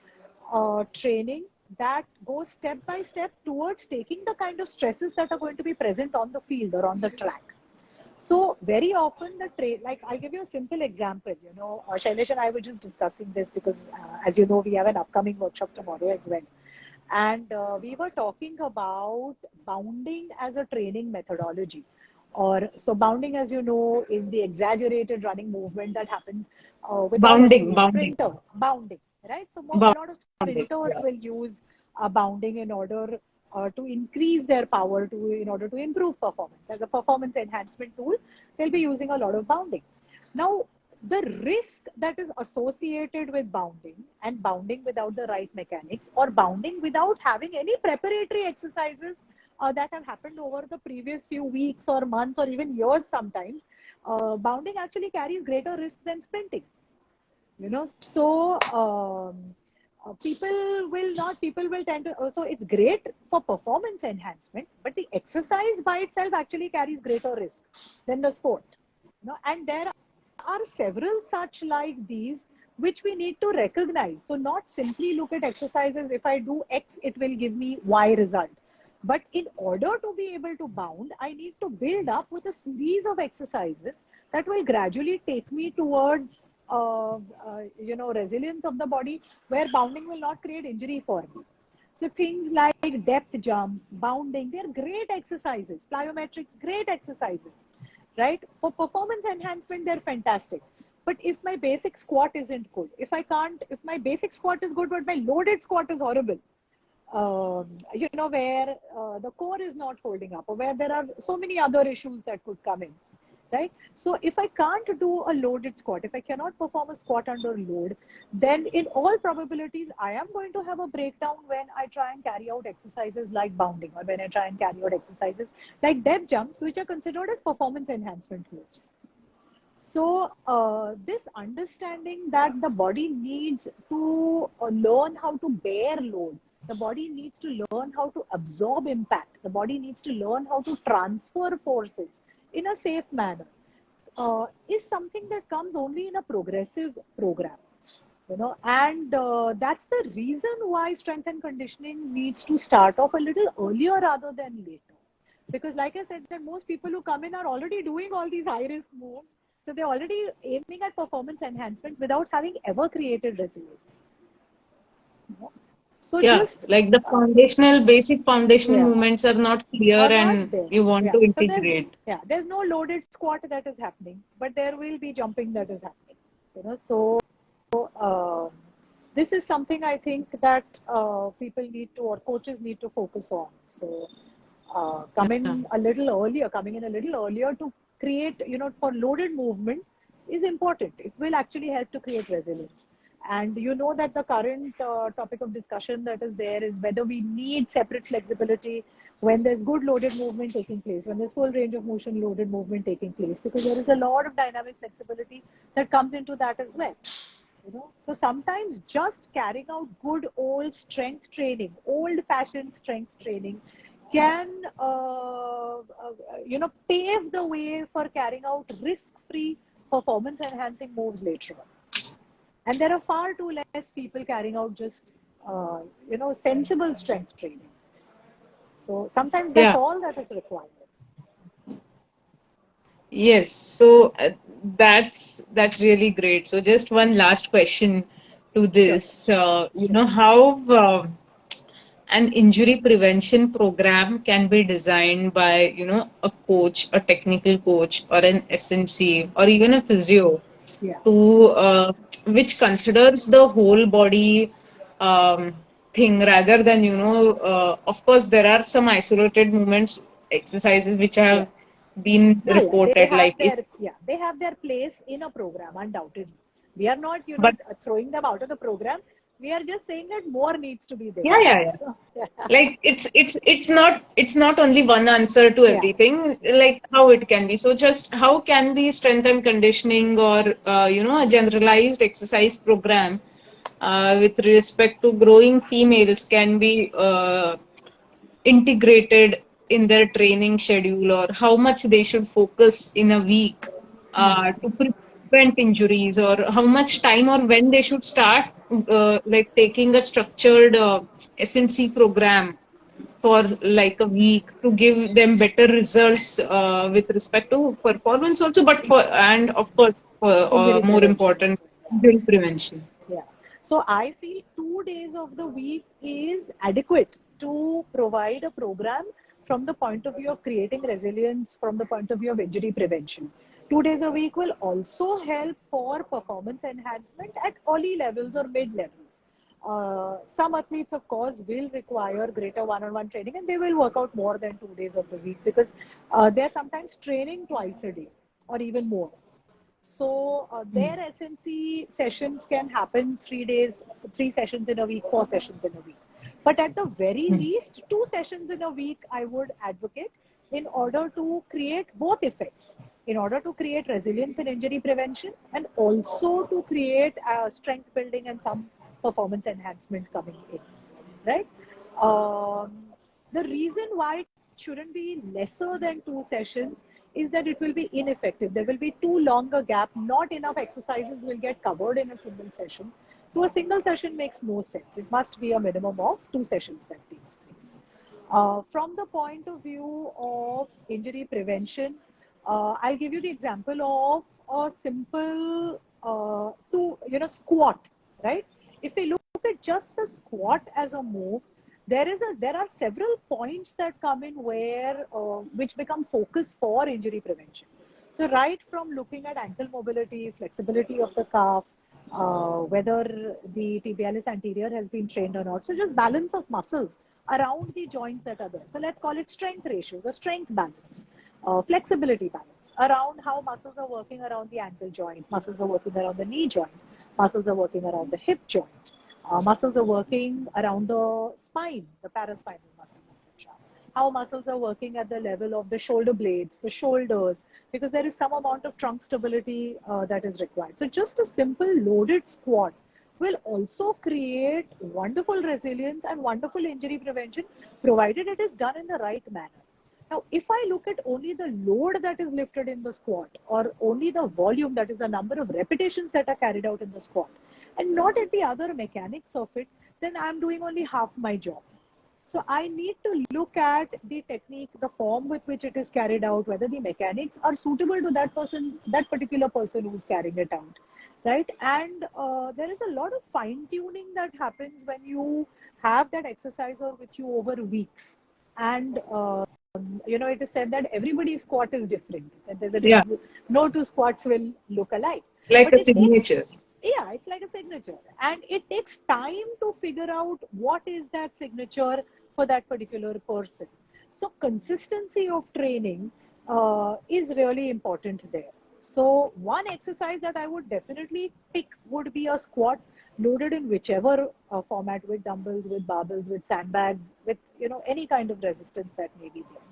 training that goes step by step towards taking the kind of stresses that are going to be present on the field or on the track. So very often like I'll give you a simple example. Shailesh and I were just discussing this because, as you know, we have an upcoming workshop tomorrow as well, and we were talking about bounding as a training methodology. Or so bounding, as you know, is the exaggerated running movement that happens with all athletes, bounding, sprinters, bounding, right? So a lot of bounding, sprinters yeah. will use bounding in order to increase their power in order to improve performance. As a performance enhancement tool, they'll be using a lot of bounding. Now, the risk that is associated with bounding and bounding without the right mechanics, or bounding without having any preparatory exercises that have happened over the previous few weeks or months or even years sometimes, bounding actually carries greater risk than sprinting. So people will tend to, so it's great for performance enhancement, but the exercise by itself actually carries greater risk than the sport. And there are several such like these which we need to recognize. So not simply look at exercises, if I do X, it will give me Y result. But in order to be able to bound, I need to build up with a series of exercises that will gradually take me towards, resilience of the body, where bounding will not create injury for me. So things like depth jumps, bounding, they're great exercises. Plyometrics, great exercises, right? For performance enhancement, they're fantastic. But if my basic squat isn't good, if my basic squat is good, but my loaded squat is horrible, where the core is not holding up, or where there are so many other issues that could come in, right? So if I can't do a loaded squat, if I cannot perform a squat under load, then in all probabilities, I am going to have a breakdown when I try and carry out exercises like bounding, or when I try and carry out exercises like depth jumps, which are considered as performance enhancement moves. So this understanding that the body needs to learn how to bear load, the body needs to learn how to absorb impact, the body needs to learn how to transfer forces in a safe manner, is something that comes only in a progressive program. And that's the reason why strength and conditioning needs to start off a little earlier rather than later. Because like I said, that most people who come in are already doing all these high risk moves. So they're already aiming at performance enhancement without having ever created resilience. So Yeah, just, like the basic foundational yeah, movements are not clear or not and there. you want Yeah. to So integrate. there's no loaded squat that is happening, but there will be jumping that is happening. So um, this is something I think that people need to, or coaches need to focus on. So Yeah. coming in a little earlier to create, for loaded movement is important. It will actually help to create resilience. And that the current topic of discussion that is there is whether we need separate flexibility when there's good loaded movement taking place, when there's full range of motion loaded movement taking place, because there is a lot of dynamic flexibility that comes into that as well. So sometimes just carrying out good old strength training, old fashioned strength training, can pave the way for carrying out risk free performance enhancing moves later on. And there are far too less people carrying out just sensible strength training. So sometimes that's Yeah. all that is required. Yes. So that's really great. So just one last question to Sure. this. How an injury prevention program can be designed by, a coach, a technical coach, or an SNC, or even a physio. Yeah. to which considers the whole body um, thing rather than, of course, there are some isolated movements, exercises which Yeah. have been Yeah, yeah. They reported, have like if, their they have their place in a program, undoubtedly. We are not, but throwing them out of the program. We are just saying that more needs to be there. yeah, yeah, yeah. So, yeah. Like it's not only one answer to Yeah. everything, like how it can be. So just how can be strength and conditioning or a generalized exercise program with respect to growing females can be integrated in their training schedule, or how much they should focus in a week to prevent injuries, or how much time or when they should start like taking a structured SNC program for like a week to give them better results with respect to performance also, but for, and of course for Injury more prevention important, also. injury prevention. Yeah. So I feel 2 days of the week is adequate to provide a program from the point of view of creating resilience, from the point of view of injury prevention. 2 days a week will also help for performance enhancement at early levels or mid levels. Some athletes, of course, will require greater one-on-one training, and they will work out more than 2 days of the week because they're sometimes training twice a day or even more. So their SNC sessions can happen 3 days, 3 sessions in a week, 4 sessions in a week. But at the very Hmm. least, 2 sessions in a week, I would advocate in order to create both effects, in order to create resilience and injury prevention, and also to create strength building and some performance enhancement coming in, right? Um, the reason why it shouldn't be lesser than 2 sessions is that it will be ineffective. There will be too long a gap. Not enough exercises will get covered in a single session. So a single session makes no sense. It must be a minimum of 2 sessions that takes place. From the point of view of injury prevention, I'll give you the example of a simple squat, right? If we look at just the squat as a move, there are several points that come in where which become focus for injury prevention. So right from looking at ankle mobility, flexibility of the calf, whether the tibialis anterior has been trained or not. So just balance of muscles around the joints that are there. So let's call it strength ratio, the strength balance, flexibility balance around how muscles are working around the ankle joint, muscles are working around the knee joint, muscles are working around the hip joint, muscles are working around the spine, the paraspinal muscles, etc. How muscles are working at the level of the shoulder blades, the shoulders, because there is some amount of trunk stability that is required. So just a simple loaded squat will also create wonderful resilience and wonderful injury prevention, provided it is done in the right manner. Now, if I look at only the load that is lifted in the squat, or only the volume, that is the number of repetitions that are carried out in the squat, and not at the other mechanics of it, then I'm doing only half my job. So I need to look at the technique, the form with which it is carried out, whether the mechanics are suitable to that person, that particular person who's carrying it out, right? And there is a lot of fine tuning that happens when you have that exerciser with you over weeks. And it is said that everybody's squat is different. That Yeah, no two squats will look alike. like But a it takes, signature. yeah, it's like a signature. And it takes time to figure out what is that signature for that particular person. So consistency of training is really important there. So one exercise that I would definitely pick would be a squat loaded in whichever format, with dumbbells, with barbells, with sandbags, with any kind of resistance that may be there.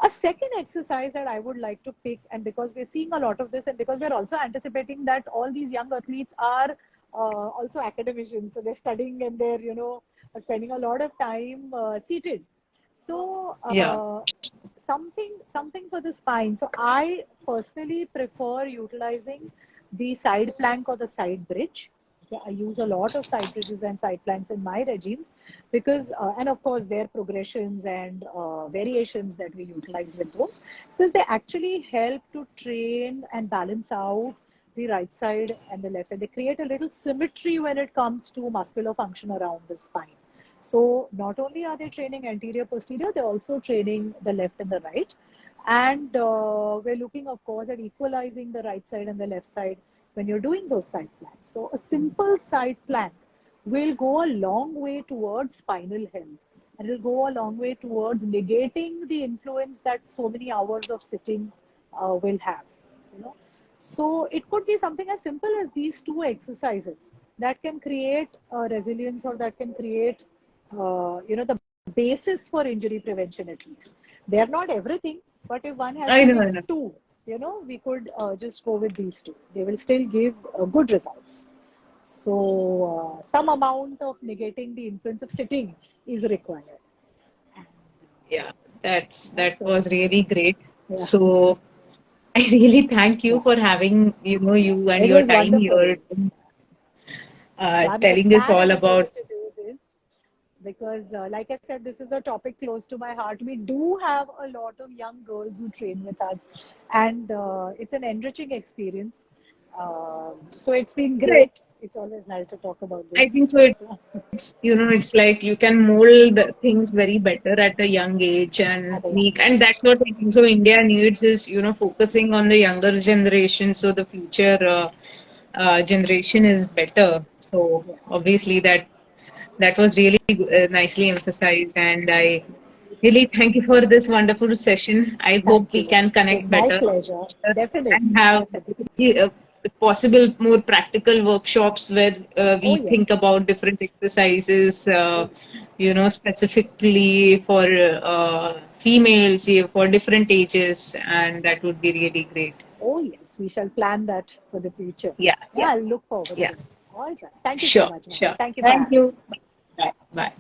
A second exercise that I would like to pick, and because we're seeing a lot of this, and because we're also anticipating that all these young athletes are also academicians, so they're studying and they're spending a lot of time seated. So Yeah. something for the spine. So I personally prefer utilizing the side plank or the side bridge. Yeah, I use a lot of side bridges and side planks in my regimes because, and of course, their progressions and variations that we utilize with those, because they actually help to train and balance out the right side and the left side. They create a little symmetry when it comes to muscular function around the spine. So not only are they training anterior, posterior, they're also training the left and the right. And we're looking, of course, at equalizing the right side and the left side when you're doing those side plans. So a simple side plan will go a long way towards spinal health, and it will go a long way towards negating the influence that so many hours of sitting will have. You know, so it could be something as simple as these two exercises that can create resilience, or that can create, the basis for injury prevention at least. They are not everything, but if one has I to know, pick I know. two, we could just go with these two. They will still give good results. So some amount of negating the influence of sitting is required. And, Yeah, that so was really great. yeah, So I really thank you yeah, for having, you and it your was time wonderful. here, So I'm telling us glad I all was able about. to do this because, like I said, this is a topic close to my heart. We do have a lot of young girls who train with us, and it's an enriching experience. So it's been great. It's always nice to talk about I this. think so. It's like you can mold things very better at a young age and At a young make, and age. that's what I think so India needs is, focusing on the younger generation so the future generation is better. So Yeah. obviously that was really nicely emphasized, and I really thank you for this wonderful session. I hope Thank we you. can It was connect my better pleasure. and Definitely. have Definitely. uh, possible more practical workshops where Oh, we think yes. about different exercises, Oh, specifically for females, yeah, for different ages, and that would be really great. oh, yes. We shall plan that for the future. Yeah, Yeah, yeah, I'll look forward yeah. to it. All right. Thank you so Sure, much, Mama. sure. Thank you for Thank having you. me. Bye. Bye.